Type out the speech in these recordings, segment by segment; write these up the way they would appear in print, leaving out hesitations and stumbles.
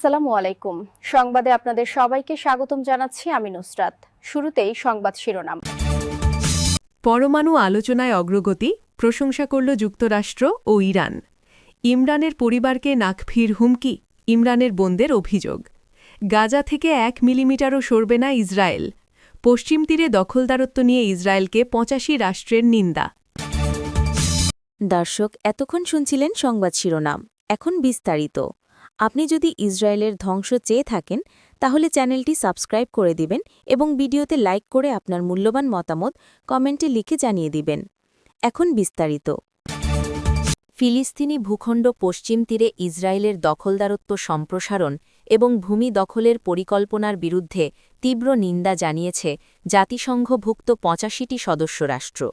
আসসালামু আলাইকুম। সংবাদে আপনাদের সবাইকে স্বাগতম জানাচ্ছি আমি নুসরাত। শুরুতেই সংবাদ শিরোনাম। পরমাণু আলোচনায় অগ্রগতি, প্রশংসা করল যুক্তরাষ্ট্র ও ইরান। ইমরানের পরিবারকে নাকফির হুমকি, ইমরানের বোনদের অভিযোগ। গাজা থেকে 1 মিলিমিটারও সরবে না ইসরায়েল। পশ্চিম তীরে দখলদারত্ব নিয়ে ইসরায়েলকে 85 রাষ্ট্রের নিন্দা। দর্শক, এতক্ষণ শুনছিলেন সংবাদ শিরোনাম। এখন বিস্তারিত। আপনি যদি ইসরায়েলের ধ্বংস চেয়ে থাকেন তাহলে চ্যানেলটি সাবস্ক্রাইব করে দিবেন এবং ভিডিওতে লাইক করে আপনার মূল্যবান মতামত কমেন্টে লিখে জানিয়ে দিবেন। এখন বিস্তারিত। ফিলিস্তিনি ভূখণ্ড পশ্চিম তীরে ইসরায়েলের দখলদারত্ব সম্প্রসারণ এবং ভূমি দখলের পরিকল্পনার বিরুদ্ধে তীব্র নিন্দা জানিয়েছে জাতিসংঘভুক্ত 85টি সদস্য রাষ্ট্র।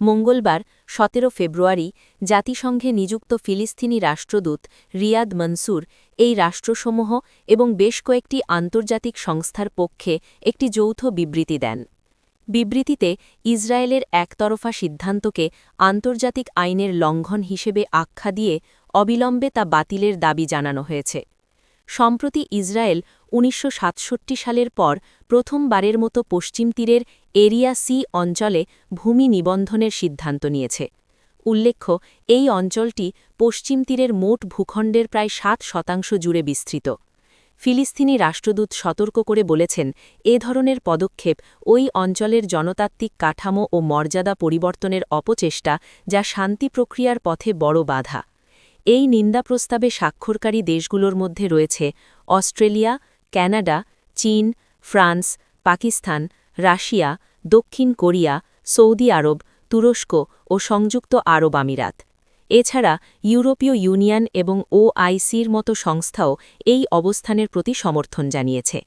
মঙ্গলবার 17 ফেব্রুয়ারি জাতিসংঘে নিযুক্ত ফিলিস্তিনি রাষ্ট্রদূত রিয়াদ মনসুর এই রাষ্ট্রসমূহ এবং বেশ কয়েকটি আন্তর্জাতিক সংস্থার পক্ষে একটি যৌথ বিবৃতি দেন। বিবৃতিতে ইসরায়েলের একতরফা সিদ্ধান্তকে আন্তর্জাতিক আইনের লঙ্ঘন হিসেবে আখ্যা দিয়ে অবিলম্বে তা বাতিলের দাবি জানানো হয়েছে। সম্প্রতি ইসরায়েল 1967 সালের পর প্রথমবারের মতো পশ্চিম তীরের এরিয়া সি অঞ্চলে ভূমি নিবন্ধনের সিদ্ধান্ত নিয়েছে। উল্লেখ্য, এই অঞ্চলটি পশ্চিম তীরের মোট ভূখণ্ডের প্রায় 7% জুড়ে বিস্তৃত। ফিলিস্তিনি রাষ্ট্রদূত সতর্ক করে বলেছেন, এ ধরনের পদক্ষেপ ওই অঞ্চলের জনতাত্ত্বিক কাঠামো ও মর্যাদা পরিবর্তনের অপচেষ্টা, যা শান্তি প্রক্রিয়ার পথে বড় বাধা। এই নিন্দা প্রস্তাবে স্বাক্ষরকারী দেশগুলোর মধ্যে রয়েছে অস্ট্রেলিয়া, কানাডা, চীন, ফ্রান্স, পাকিস্তান, রাশিয়া, দক্ষিণ কোরিয়া, সৌদি আরব, তুরস্ক ও সংযুক্ত আরব আমিরাত। এছাড়া ইউরোপীয় ইউনিয়ন এবং ওআইসির মতো সংস্থাও এই অবস্থানের প্রতি সমর্থন জানিয়েছে।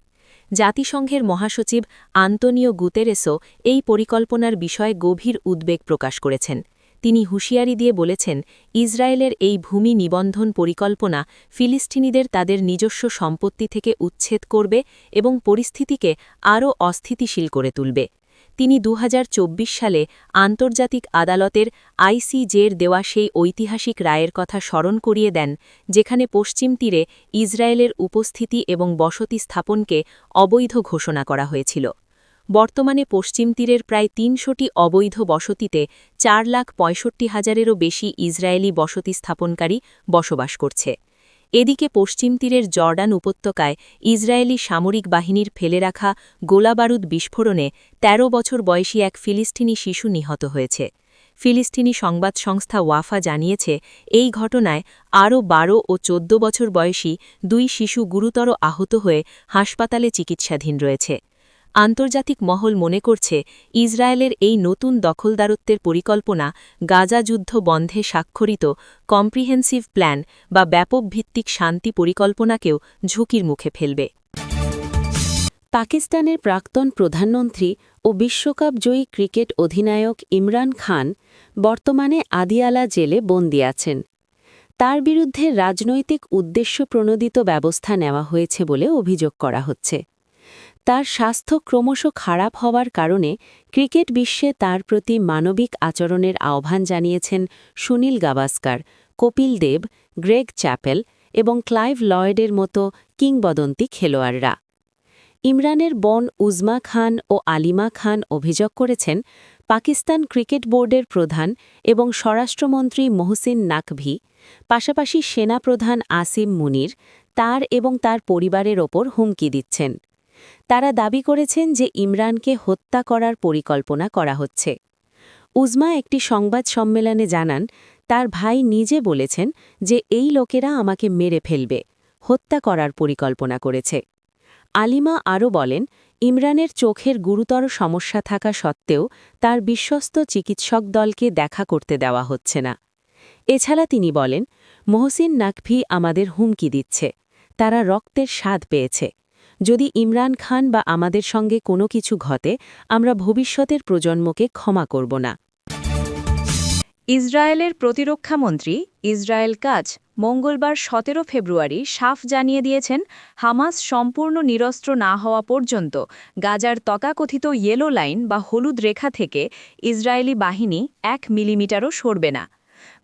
জাতিসংঘের মহাসচিব আন্তোনিও গুতেরেসও এই পরিকল্পনার বিষয়ে গভীর উদ্বেগ প্রকাশ করেছেন। তিনি হুঁশিয়ারি দিয়ে বলেছেন, ইসরায়েলের এই ভূমি নিবন্ধন পরিকল্পনা ফিলিস্তিনিদের তাদের নিজস্ব সম্পত্তি থেকে উচ্ছেদ করবে এবং পরিস্থিতিকে আরও অস্থিতিশীল করে তুলবে। তিনি 2024 সালে আন্তর্জাতিক আদালতের আইসিজের দেওয়া সেই ঐতিহাসিক রায়ের কথা স্মরণ করিয়ে দেন, যেখানে পশ্চিম তীরে ইসরায়েলের উপস্থিতি এবং বসতি স্থাপনকে অবৈধ ঘোষণা করা হয়েছিল। বর্তমানে পশ্চিম তীরের প্রায় 300টি অবৈধ বসতিতে 4,65,000-এরও বেশি ইসরায়েলি বসতি স্থাপনকারী বসবাস করছে। এদিকে পশ্চিম তীরের জর্ডান উপত্যকায় ইসরায়েলি সামরিক বাহিনীর ফেলে রাখা গোলাবারুদ বিস্ফোরণে 13 বছর বয়সী এক ফিলিস্তিনি শিশু নিহত হয়েছে। ফিলিস্তিনি সংবাদ সংস্থা ওয়াফা জানিয়েছে, এই ঘটনায় আরও 12 ও 14 বছর বয়সী 2 শিশু গুরুতর আহত হয়ে হাসপাতালে চিকিৎসাধীন রয়েছে। আন্তর্জাতিক মহল মনে করছে, ইসরায়েলের এই নতুন দখলদারত্বের পরিকল্পনা গাজা যুদ্ধ বন্ধে স্বাক্ষরিত কম্প্রিহেন্সিভ প্ল্যান বা ব্যাপকভিত্তিক শান্তি পরিকল্পনাকেও ঝুঁকির মুখে ফেলবে। পাকিস্তানের প্রাক্তন প্রধানমন্ত্রী ও বিশ্বকাপ জয়ী ক্রিকেট অধিনায়ক ইমরান খান বর্তমানে আদিয়ালা জেলে বন্দী আছেন। তার বিরুদ্ধে রাজনৈতিক উদ্দেশ্যপ্রণোদিত ব্যবস্থা নেওয়া হয়েছে বলে অভিযোগ করা হচ্ছে। তার স্বাস্থ্য ক্রমশ খারাপ হওয়ার কারণে ক্রিকেট বিশ্বে তার প্রতি মানবিক আচরণের আহ্বান জানিয়েছেন সুনীল গাভাস্কার, কপিল দেব, গ্রেগ চ্যাপেল এবং ক্লাইভ লয়েডের মতো কিংবদন্তি খেলোয়াড়রা। ইমরানের বোন উজমা খান ও আলিমা খান অভিযোগ করেছেন, পাকিস্তান ক্রিকেট বোর্ডের প্রধান এবং স্বরাষ্ট্রমন্ত্রী মোহসিন নাকভি, পাশাপাশি সেনাপ্রধান আসিম মুনির তার এবং তার পরিবারের ওপর হুমকি দিচ্ছেন। তারা দাবি করেছেন যে ইমরানকে হত্যা করার পরিকল্পনা করা হচ্ছে। উজমা একটি সংবাদ সম্মেলনে জানান, তার ভাই নিজে বলেছেন যে এই লোকেরা আমাকে মেরে ফেলবে, হত্যা করার পরিকল্পনা করেছে। আলিমা আরও বলেন, ইমরানের চোখের গুরুতর সমস্যা থাকা সত্ত্বেও তার বিশ্বস্ত চিকিৎসক দলকে দেখা করতে দেওয়া হচ্ছে না। এছাড়া তিনি বলেন, মোহসিন নাকভি আমাদের হুমকি দিচ্ছে, তারা রক্তের স্বাদ পেয়েছে। যদি ইমরান খান বা আমাদের সঙ্গে কোনো কিছু ঘটে, আমরা ভবিষ্যতের প্রজন্মকে ক্ষমা করব না। ইসরায়েলের প্রতিরক্ষামন্ত্রী ইসরায়েল কাজ মঙ্গলবার 17 ফেব্রুয়ারি সাফ জানিয়ে দিয়েছেন, হামাস সম্পূর্ণ নিরস্ত্র না হওয়া পর্যন্ত গাজার তথাকথিত ইয়েলো লাইন বা হলুদ রেখা থেকে ইসরায়েলি বাহিনী 1 মিলিমিটারও সরবে না।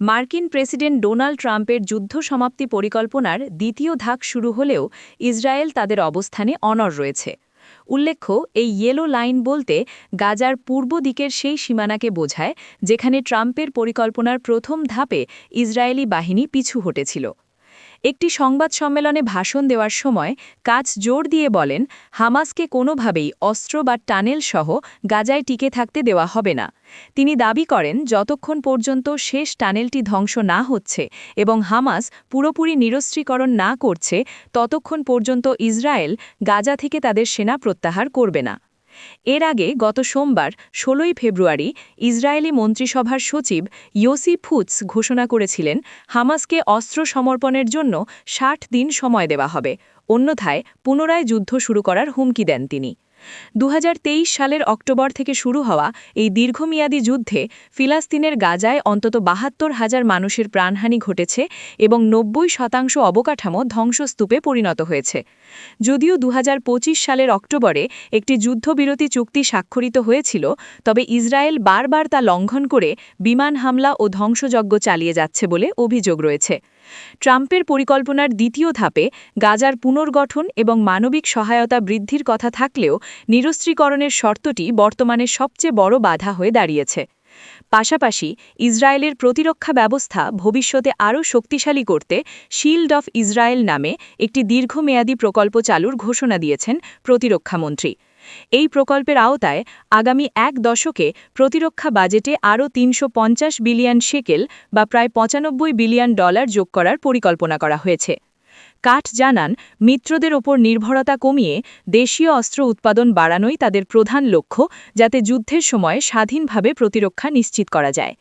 মার্কিন প্রেসিডেন্ট ডোনাল্ড ট্রাম্পের যুদ্ধ সমাপ্তি পরিকল্পনার দ্বিতীয় ধাপ শুরু হলেও ইসরায়েল তাদের অবস্থানে অনড় রয়েছে। উল্লেখ্য, এই ইয়েলো লাইন বলতে গাজার পূর্ব দিকের সেই সীমানাকে বোঝায় যেখানে ট্রাম্পের পরিকল্পনার প্রথম ধাপে ইসরায়েলি বাহিনী পিছু হটেছিল। একটি সংবাদ সম্মেলনে ভাষণ দেওয়ার সময় কাজ জোর দিয়ে বলেন, হামাসকে কোনোভাবেই অস্ত্র বা টানেল সহ গাজায় টিকে থাকতে দেওয়া হবে না। তিনি দাবি করেন, যতক্ষণ পর্যন্ত শেষ টানেলটি ধ্বংস না হচ্ছে এবং হামাস পুরোপুরি নিরস্ত্রীকরণ না করছে, ততক্ষণ পর্যন্ত ইসরায়েল গাজা থেকে তাদের সেনা প্রত্যাহার করবে না। এর আগে গত সোমবার ১৬ ফেব্রুয়ারি ইসরায়েলি মন্ত্রিসভার সচিব ইয়োসি ফুটস ঘোষণা করেছিলেন, হামাসকে অস্ত্র সমর্পণের জন্য ৬০ দিন সময় দেওয়া হবে, অন্যথায় পুনরায় যুদ্ধ শুরু করার হুমকি দেন তিনি। ২০২৩ সালের অক্টোবর থেকে শুরু হওয়া এই দীর্ঘমেয়াদী যুদ্ধে ফিলিস্তিনের গাজায় অন্তত ৭২,০০০ মানুষের প্রাণহানি ঘটেছে এবং ৯০% অবকাঠামো ধ্বংসস্তূপে পরিণত হয়েছে। যদিও ২০২৫ সালের অক্টোবরে একটি যুদ্ধবিরতি চুক্তি স্বাক্ষরিত হয়েছিল, তবে ইসরায়েল বারবার তা লঙ্ঘন করে বিমান হামলা ও ধ্বংসযজ্ঞ চালিয়ে যাচ্ছে বলে অভিযোগ রয়েছে। ট্রাম্পের পরিকল্পনার দ্বিতীয় ধাপে গাজার পুনর্গঠন এবং মানবিক সহায়তা বৃদ্ধির কথা থাকলেও নিরস্ত্রীকরণের শর্তটি বর্তমানে সবচেয়ে বড় বাধা হয়ে দাঁড়িয়েছে। পাশাপাশি ইসরায়েলের প্রতিরক্ষা ব্যবস্থা ভবিষ্যতে আরও শক্তিশালী করতে শিল্ড অফ ইসরায়েল নামে একটি দীর্ঘমেয়াদী প্রকল্প চালুর ঘোষণা দিয়েছেন প্রতিরক্ষামন্ত্রী। এই প্রকল্পের আওতায় আগামী ১ দশকে প্রতিরক্ষা বাজেটে আরও ৩৫০ বিলিয়ন শেকেল বা প্রায় $৯৫ বিলিয়ন যোগ করার পরিকল্পনা করা হয়েছে। কাট জানান, মিত্রদের ওপর নির্ভরতা কমিয়ে দেশীয় অস্ত্র উৎপাদন বাড়ানোই তাদের প্রধান লক্ষ্য, যাতে যুদ্ধের সময় স্বাধীনভাবে প্রতিরক্ষা নিশ্চিত করা যায়।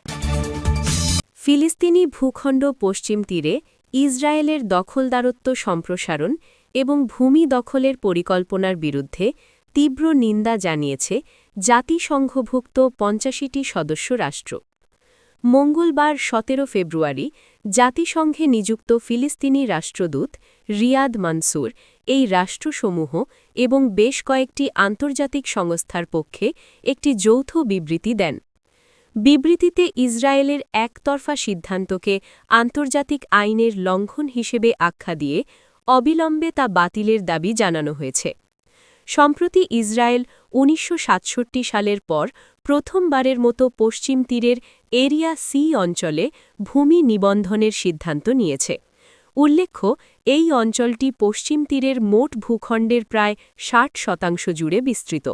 ফিলিস্তিনি ভূখণ্ড পশ্চিম তীরে ইসরায়েলের দখলদারত্ব সম্প্রসারণ এবং ভূমি দখলের পরিকল্পনার বিরুদ্ধে তীব্র নিন্দা জানিয়েছে জাতিসংঘভুক্ত ৮৫টি সদস্য রাষ্ট্র। মঙ্গলবার ১৭ ফেব্রুয়ারি জাতিসংঘে নিযুক্ত ফিলিস্তিনি রাষ্ট্রদূত রিয়াদ মানসুর এই রাষ্ট্রসমূহ এবং বেশ কয়েকটি আন্তর্জাতিক সংস্থার পক্ষে একটি যৌথ বিবৃতি দেন। বিবৃতিতে ইসরায়েলের একতরফা সিদ্ধান্তকে আন্তর্জাতিক আইনের লঙ্ঘন হিসেবে আখ্যা দিয়ে অবিলম্বে তা বাতিলের দাবি জানানো হয়েছে। সম্প্রতি ইসরায়েল ১৯৬৭ সালের পর প্রথমবারের মতো পশ্চিম তীরের এরিয়া সি অঞ্চলে ভূমি নিবন্ধনের সিদ্ধান্ত নিয়েছে। উল্লেখ্য, এই অঞ্চলটি পশ্চিম তীরের মোট ভূখণ্ডের প্রায় ৬০% জুড়ে বিস্তৃত।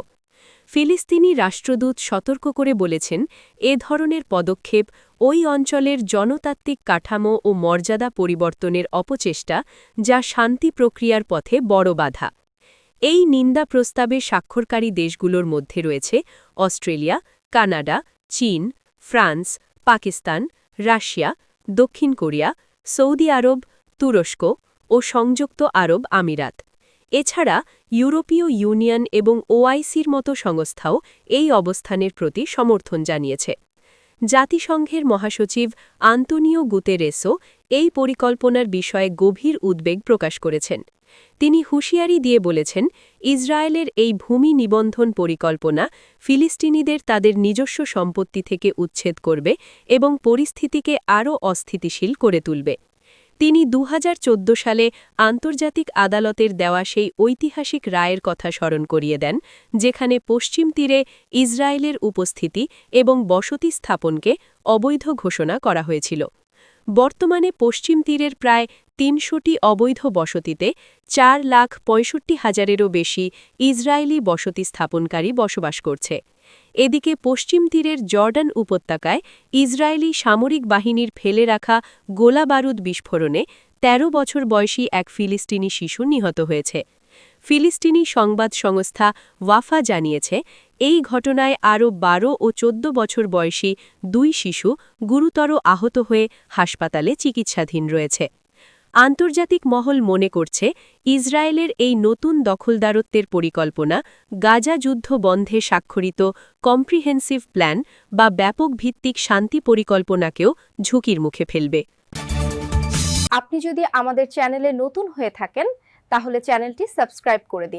ফিলিস্তিনি রাষ্ট্রদূত সতর্ক করে বলেছেন, এ ধরনের পদক্ষেপ ওই অঞ্চলের জনতাত্ত্বিক কাঠামো ও মর্যাদা পরিবর্তনের অপচেষ্টা, যা শান্তি প্রক্রিয়ার পথে বড় বাধা। এই নিন্দা প্রস্তাবে স্বাক্ষরকারী দেশগুলোর মধ্যে রয়েছে অস্ট্রেলিয়া, কানাডা, চীন, ফ্রান্স, পাকিস্তান, রাশিয়া, দক্ষিণ কোরিয়া, সৌদি আরব, তুরস্ক ও সংযুক্ত আরব আমিরাত। এছাড়া ইউরোপীয় ইউনিয়ন এবং ওআইসির মতো সংস্থাও এই অবস্থানের প্রতি সমর্থন জানিয়েছে। জাতিসংঘের মহাসচিব আন্তোনিও গুতেরেসও এই পরিকল্পনার বিষয়ে গভীর উদ্বেগ প্রকাশ করেছেন। তিনি হুঁশিয়ারি দিয়ে বলেছেন, ইসরায়েলের এই ভূমি নিবন্ধন পরিকল্পনা ফিলিস্তিনিদের তাদের নিজস্ব সম্পত্তি থেকে উচ্ছেদ করবে এবং পরিস্থিতিকে আরও অস্থিতিশীল করে তুলবে। তিনি ২০১৪ সালে আন্তর্জাতিক আদালতের দেওয়া সেই ঐতিহাসিক রায়ের কথা স্মরণ করিয়ে দেন, যেখানে পশ্চিম তীরে ইসরায়েলের উপস্থিতি এবং বসতি স্থাপনকে অবৈধ ঘোষণা করা হয়েছিল। বর্তমানে পশ্চিম তীরের প্রায় ৩০০টি অবৈধ বসতিতে ৪,৬৫,০০০-এরও বেশি ইসরায়েলি বসতি স্থাপনকারী বসবাস করছে। এদিকে পশ্চিম তীরের জর্ডান উপত্যকায় ইসরায়েলি সামরিক বাহিনীর ফেলে রাখা গোলাবারুদ বিস্ফোরণে ১৩ বছর বয়সী এক ফিলিস্তিনি শিশু নিহত হয়েছে। ফিলিস্তিনি সংবাদ সংস্থা ওয়াফা জানিয়েছে, এই ঘটনায় আরও ১২ ও ১৪ বছর বয়সী ২ শিশু গুরুতর আহত হয়ে হাসপাতালে চিকিৎসাধীন রয়েছে। আন্তর্জাতিক মহল মনে করছে, ইসরায়েলের এই নতুন দখলদারত্বের পরিকল্পনা গাজা যুদ্ধ বন্ধে স্বাক্ষরিত কম্প্রিহেন্সিভ প্ল্যান বা ব্যাপক ভিত্তিক শান্তি পরিকল্পনাকেও ঝুঁকির মুখে ফেলবে। আপনি যদি আমাদের চ্যানেলে নতুন হয়ে থাকেন, তাহলে চ্যানেলটি সাবস্ক্রাইব করে দিন।